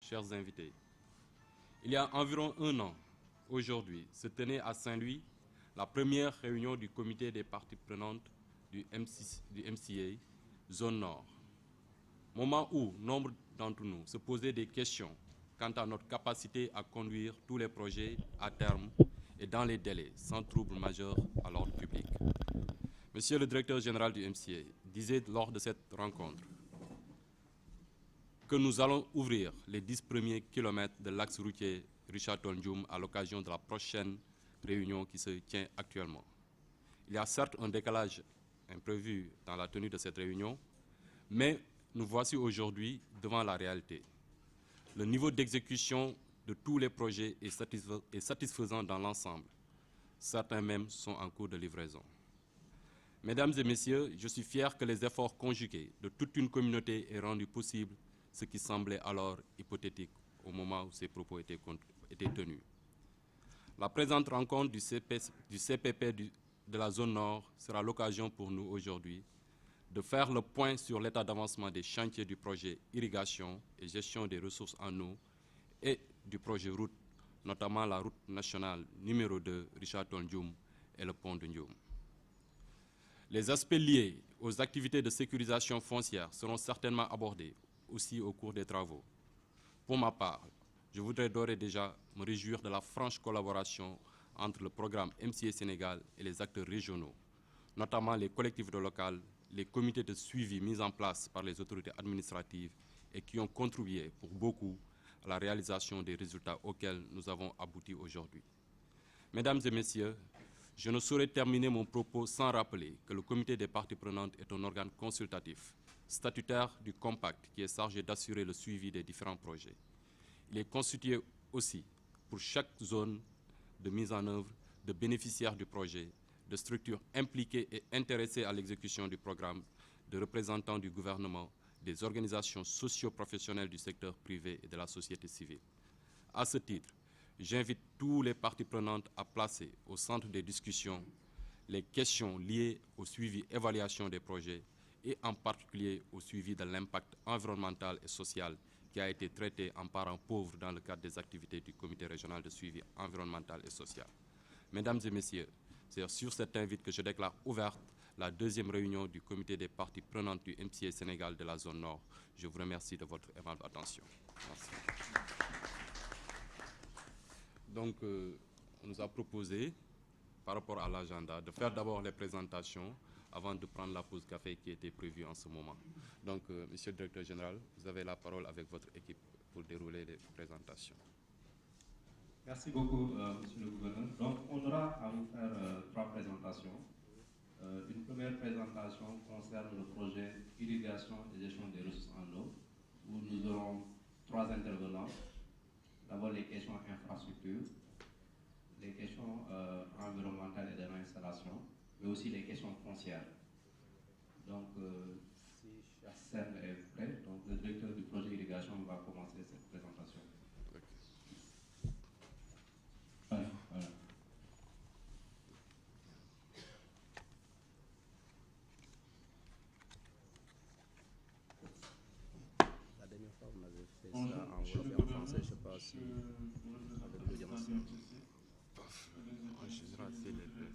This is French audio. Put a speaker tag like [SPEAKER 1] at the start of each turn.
[SPEAKER 1] chers invités, il y a environ un an, aujourd'hui, se tenait à Saint-Louis la première réunion du comité des parties prenantes du MCA, Zone Nord. Moment où nombre d'entre nous se posaient des questions quant à notre capacité à conduire tous les projets à terme et dans les délais, sans trouble majeur à l'ordre public. Monsieur le directeur général du MCA disait lors de cette rencontre que nous allons ouvrir les 10 premiers kilomètres de l'axe routier Richard Toll Ndioum à l'occasion de la prochaine réunion qui se tient actuellement. Il y a certes un décalage imprévu dans la tenue de cette réunion, mais nous voici aujourd'hui devant la réalité. Le niveau d'exécution de tous les projets est satisfaisant dans l'ensemble. Certains même sont en cours de livraison. Mesdames et messieurs, je suis fier que les efforts conjugués de toute une communauté aient rendu possible ce qui semblait alors hypothétique au moment où ces propos étaient tenus. La présente rencontre du CPP de la zone Nord sera l'occasion pour nous aujourd'hui de faire le point sur l'état d'avancement des chantiers du projet irrigation et gestion des ressources en eau et du projet route, notamment la route nationale numéro 2 Richard Toll Ndioum et le pont de Ndioum. Les aspects liés aux activités de sécurisation foncière seront certainement abordés aussi au cours des travaux. Pour ma part, je voudrais d'ores et déjà me réjouir de la franche collaboration entre le programme MCA Sénégal et les acteurs régionaux, notamment les collectivités locales, les comités de suivi mis en place par les autorités administratives et qui ont contribué pour beaucoup à la réalisation des résultats auxquels nous avons abouti aujourd'hui. Mesdames et messieurs, je ne saurais terminer mon propos sans rappeler que le comité des parties prenantes est un organe consultatif, statutaire du compact qui est chargé d'assurer le suivi des différents projets. Il est constitué aussi pour chaque zone de mise en œuvre de bénéficiaires du projet, de structures impliquées et intéressées à l'exécution du programme, de représentants du gouvernement, des organisations socio-professionnelles du secteur privé et de la société civile. À ce titre, j'invite tous les parties prenantes à placer au centre des discussions les questions liées au suivi et évaluation des projets et en particulier au suivi de l'impact environnemental et social qui a été traité en parent pauvre dans le cadre des activités du comité régional de suivi environnemental et social. Mesdames et messieurs, c'est sur cet invite que je déclare ouverte la deuxième réunion du comité des parties prenantes du MCA Sénégal de la zone Nord. Je vous remercie de votre aimable attention. Merci. Donc, on nous a proposé, par rapport à l'agenda, de faire d'abord les présentations avant de prendre la pause café qui était prévue en ce moment. Donc, Monsieur le Directeur Général, vous avez la parole avec votre équipe pour dérouler les présentations.
[SPEAKER 2] Merci beaucoup, Monsieur le Gouverneur. Donc, on aura à vous faire 3 présentations. Une première présentation concerne le projet irrigation et gestion des ressources en eau, où nous aurons 3 intervenants. D'abord, les questions infrastructures, les questions environnementales et de l'installation, mais aussi les questions foncières. Donc, si la scène est prête, donc le directeur du projet irrigation va commencer cette présentation. Voilà.
[SPEAKER 1] La dernière fois, on avait fait ça en wolof et en français, je ne sais pas si avec l'audience. En général, c'est les deux.